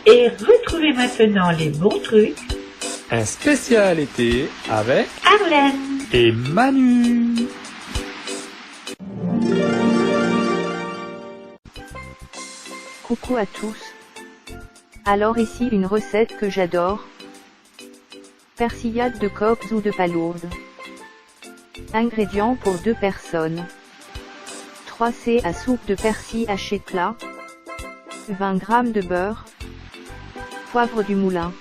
Et retrouvez maintenant les bons trucs. Un spécial été avec Arlène et Manu. Coucou à tous. Alors ici une recette que j'adore. Persillade de coques ou de palourdes. Ingrédients pour 2 personnes. 3 c à soupe de persil haché plat. 20 g de beurre. Poivre du moulin.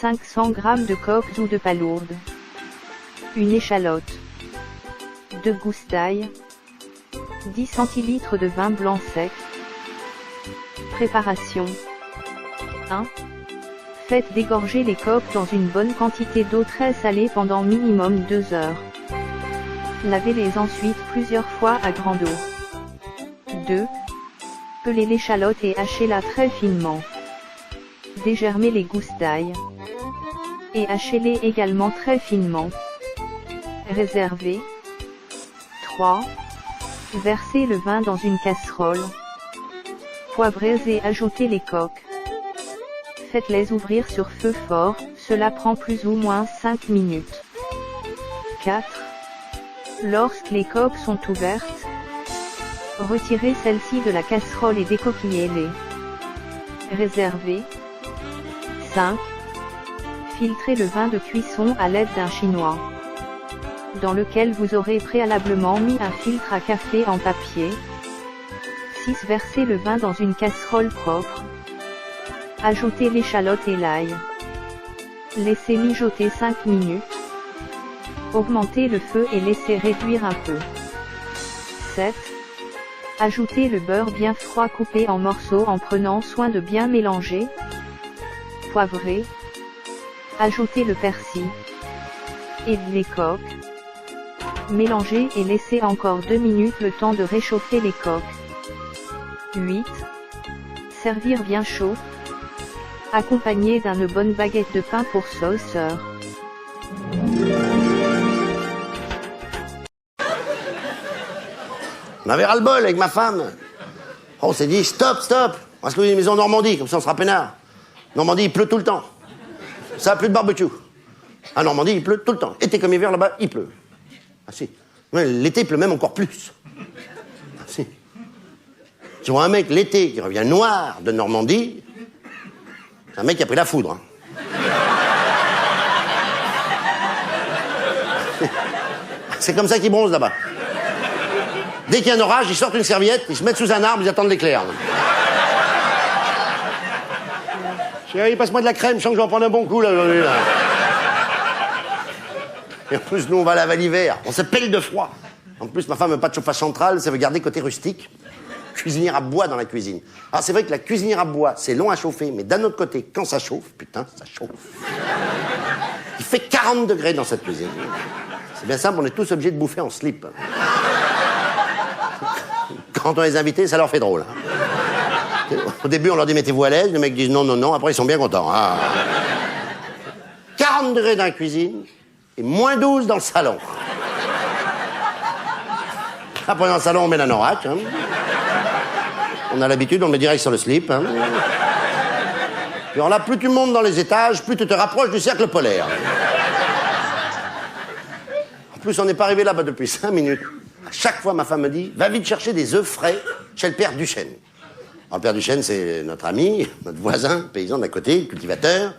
500 g de coques ou de palourdes. Une échalote. 2 gousses d'ail. 10 cl de vin blanc sec. Préparation. 1. Faites dégorger les coques dans une bonne quantité d'eau très salée pendant minimum 2 heures. Lavez-les ensuite plusieurs fois à grande eau. 2. Pelez l'échalote et hachez-la très finement. Dégermez les gousses d'ail. Et hachez-les également très finement. Réservez. 3. Versez le vin dans une casserole. Poivrez et ajoutez les coques. Faites-les ouvrir sur feu fort, cela prend plus ou moins 5 minutes. 4. Lorsque les coques sont ouvertes, retirez celles-ci de la casserole et décoquillez-les. Réservez. 5. Filtrez le vin de cuisson à l'aide d'un chinois, dans lequel vous aurez préalablement mis un filtre à café en papier. 6. Versez le vin dans une casserole propre. Ajoutez l'échalote et l'ail. Laissez mijoter 5 minutes. Augmentez le feu et laissez réduire un peu. 7. Ajoutez le beurre bien froid coupé en morceaux en prenant soin de bien mélanger. Poivrez. Ajoutez le persil. Et les coques. Mélangez et laissez encore 2 minutes le temps de réchauffer les coques. 8. Servir bien chaud, accompagné d'une bonne baguette de pain pour sauceur. On avait ras-le-bol avec ma femme. On s'est dit stop, on va se louer une maison en Normandie, comme ça on sera peinard. Normandie, il pleut tout le temps. Ça a plus de barbecue. À Normandie, il pleut tout le temps. Été comme hiver, là-bas, il pleut. Ah si. Ouais, l'été, il pleut même encore plus. Ah si. Tu vois un mec l'été qui revient noir de Normandie, c'est un mec qui a pris la foudre. C'est comme ça qu'ils bronzent là-bas. Dès qu'il y a un orage, ils sortent une serviette, ils se mettent sous un arbre, ils attendent l'éclair. Chérie, passe-moi de la crème, je sens que je vais en prendre un bon coup là aujourd'hui. Là. Et en plus, nous, on va à la Val d'hiver, on se pèle de froid. En plus, ma femme n'a pas de chauffage central, ça veut garder côté rustique. Cuisinière à bois dans la cuisine. Alors c'est vrai que la cuisinière à bois, c'est long à chauffer, mais d'un autre côté, quand ça chauffe, putain, ça chauffe. Il fait 40 degrés dans cette cuisine. C'est bien simple, on est tous obligés de bouffer en slip. Quand on les invités, ça leur fait drôle. Au début, on leur dit mettez-vous à l'aise, les mecs disent non, après ils sont bien contents. 40 degrés dans la cuisine et moins 12 dans le salon. Après dans le salon, on met l'anorak. On a l'habitude, on le met direct sur le slip. Puis alors là, plus tu montes dans les étages, plus tu te rapproches du cercle polaire. En plus, on n'est pas arrivé là-bas depuis 5 minutes. À chaque fois, ma femme me dit, va vite chercher des œufs frais chez le père Duchesne. Alors, le père Duchesne, c'est notre ami, notre voisin, paysan d'à côté, cultivateur.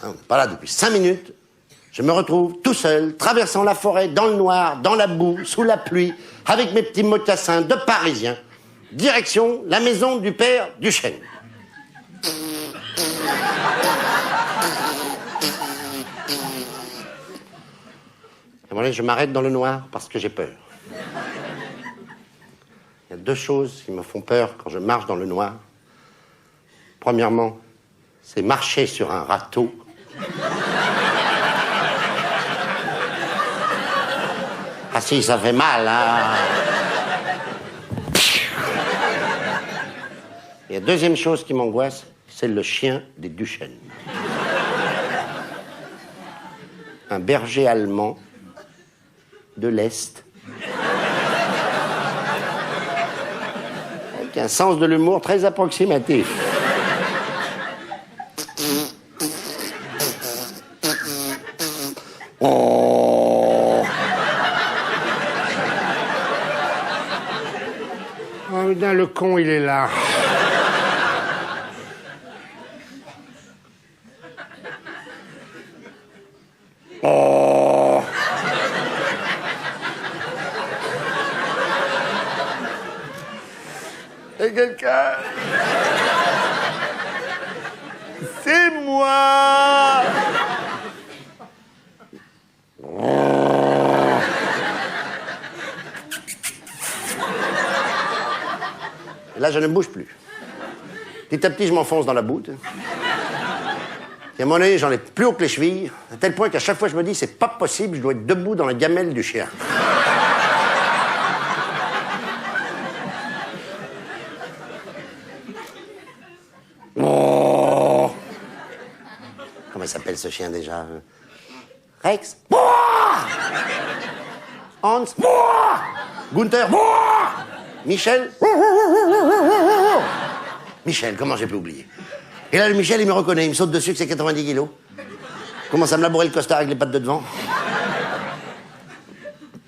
On n'est pas là depuis 5 minutes. Je me retrouve tout seul, traversant la forêt, dans le noir, dans la boue, sous la pluie, avec mes petits mocassins de Parisien. Direction la maison du père Duchesne. Et voilà, je m'arrête dans le noir parce que j'ai peur. Il y a 2 choses qui me font peur quand je marche dans le noir. Premièrement, c'est marcher sur un râteau. Ah si, ça fait mal, hein. Et la deuxième chose qui m'angoisse, c'est le chien des Duchesne. Un berger allemand de l'Est. Avec un sens de l'humour très approximatif. Putain, le con, il est là. Oh. Et quelqu'un... C'est moi. Là, je ne bouge plus. Petit à petit, je m'enfonce dans la boue. Et à un moment donné, j'en ai plus haut que les chevilles, à tel point qu'à chaque fois, je me dis, c'est pas possible, je dois être debout dans la gamelle du chien. Oh. Comment il s'appelle ce chien déjà? Rex? Hans? Gunther? Michel? Michel, comment j'ai pu oublier? Et là, le Michel, il me reconnaît, il me saute dessus que c'est 90 kilos. Commence à me labourer le costard avec les pattes de devant.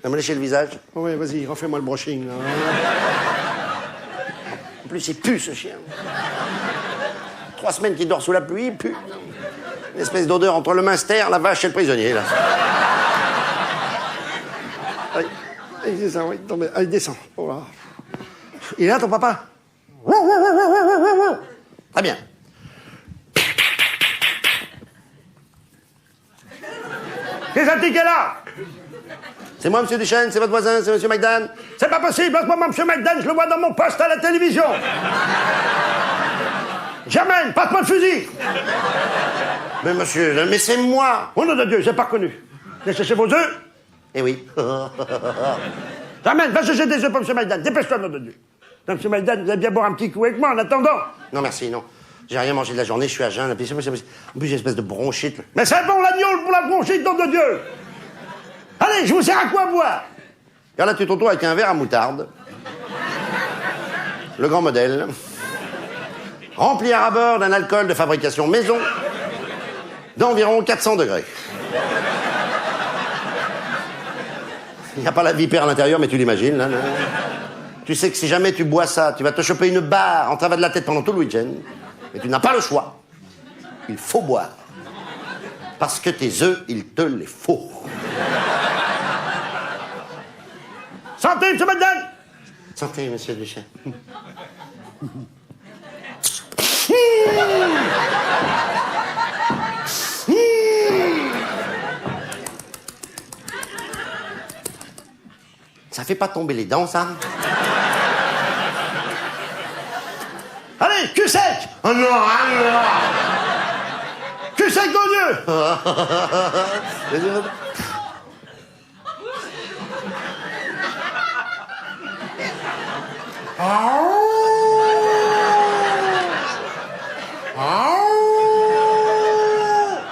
À me lécher le visage. Oh ouais, vas-y, refais-moi le brushing, là. En plus, il pue, ce chien. 3 semaines qu'il dort sous la pluie, il pue. Une espèce d'odeur entre le minster, la vache et le prisonnier, là. Allez, descend, oui, tombe. Allez, descend. Oh là. Il est là, ton papa? Très bien. Qu'est-ce que c'est là? C'est moi, monsieur Duchesne, c'est votre voisin, c'est monsieur McDan. C'est pas possible, en ce moment, monsieur McDan, je le vois dans mon poste à la télévision. Germaine, passe-moi le fusil. Mais monsieur, mais c'est moi. Au nom de Dieu, j'ai pas reconnu. J'ai cherché vos œufs? Eh oui. Germaine, va chercher des œufs pour monsieur McDan. Dépêche-toi, au nom de Dieu. Donc, monsieur McDan, vous allez bien boire un petit coup avec moi en attendant. Non, merci, non. J'ai rien mangé de la journée, je suis à jeun. En plus, j'ai une espèce de bronchite. Mais c'est bon, l'agneau pour la bronchite, nom de Dieu. Allez, je vous sers à quoi boire? Et là, tu te retrouves avec un verre à moutarde. Le grand modèle. Rempli à rabord d'un alcool de fabrication maison d'environ 400 degrés. Il n'y a pas la vipère à l'intérieur, mais tu l'imagines, là. Tu sais que si jamais tu bois ça, tu vas te choper une barre en travers de la tête pendant tout le week-end. Et tu n'as pas le choix. Il faut boire. Parce que tes œufs, il te les faut. Santé, monsieur McDan. Santé, monsieur Duchesne. Ça fait pas tomber les dents, ça? Allez, cul sec. Oh non, ah non. Cul sec, mon Dieu.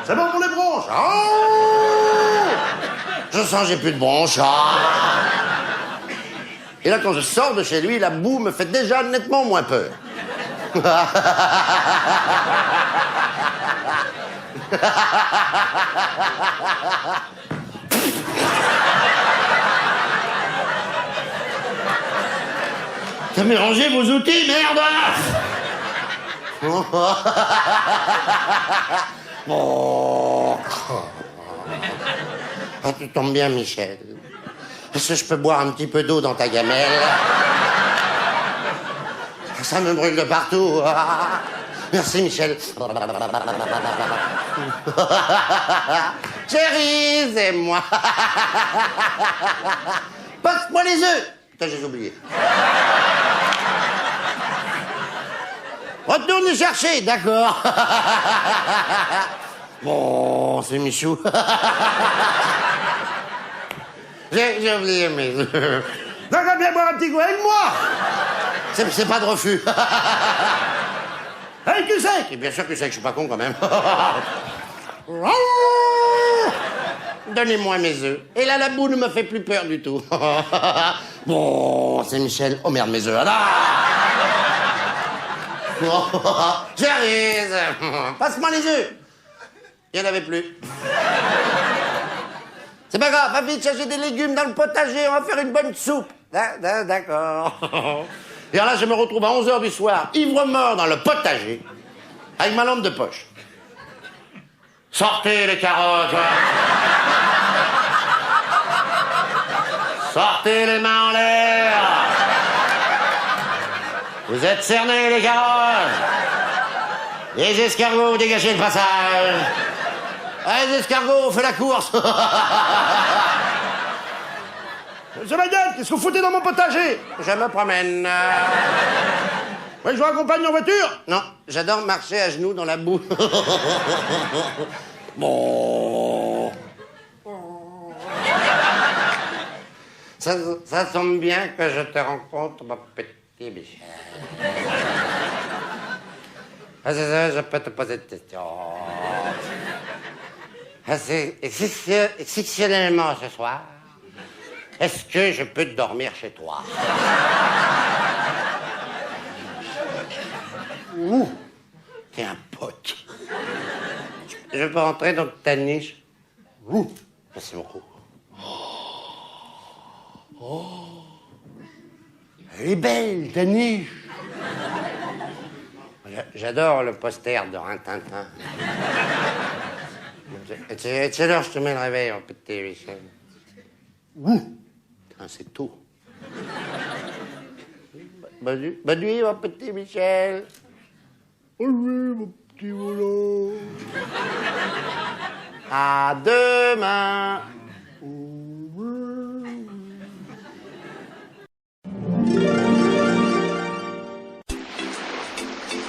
C'est bon pour les bronches. Je sens que j'ai plus de bronches. Et là, quand je sors de chez lui, la boue me fait déjà nettement moins peur. T'as mélangé vos outils, merde! Bon. Ah, tu tombes bien, Michel. Est-ce que je peux boire un petit peu d'eau dans ta gamelle? Ça me brûle de partout. Merci, Michel. Chérie, c'est moi. Passe-moi les œufs. Putain, j'ai oublié. Retourne les chercher, d'accord. Bon, c'est Michou. J'ai oublié mes œufs. Donc, on va bien boire un petit coup avec moi. C'est pas de refus. Hey, cul sec. Et bien sûr que c'est que je suis pas con quand même. Donnez-moi mes œufs. Et là, la boue ne me fait plus peur du tout. Bon, c'est Michel. Oh merde, mes œufs. J'arrive. Passe-moi les œufs. Il n'y en avait plus. C'est pas grave, va vite chercher des légumes dans le potager, on va faire une bonne soupe. D'accord. Et alors là, je me retrouve à 11h du soir, ivre-mort dans le potager, avec ma lampe de poche. Sortez les carottes. Sortez les mains en l'air. Vous êtes cernés, les carottes. Les escargots, dégagez le passage. Allez, les escargots, on fait la course. Monsieur Maïdan, qu'est-ce que vous foutez dans mon potager? Je me promène. Oui, je vous accompagne en voiture? Non, j'adore marcher à genoux dans la boue. Bon. Ça tombe bien que je te rencontre, mon petit Michel. Je peux te poser une question. C'est exceptionnellement ce soir. Est-ce que je peux dormir chez toi? Ouh, t'es un pote. Je peux rentrer dans ta niche? Ouh, merci beaucoup. Oh, elle est belle, ta niche. J'adore le poster de Rintintin. À quelle heure je te mets le réveil, mon petit Michel? Ouh, c'est tôt. Bonne nuit, mon petit Michel. Bonne nuit, mon petit volant. À demain.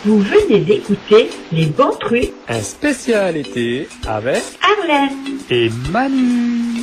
Vous venez d'écouter Les Bons Trucs Un spécial été avec Arlène. et Manu.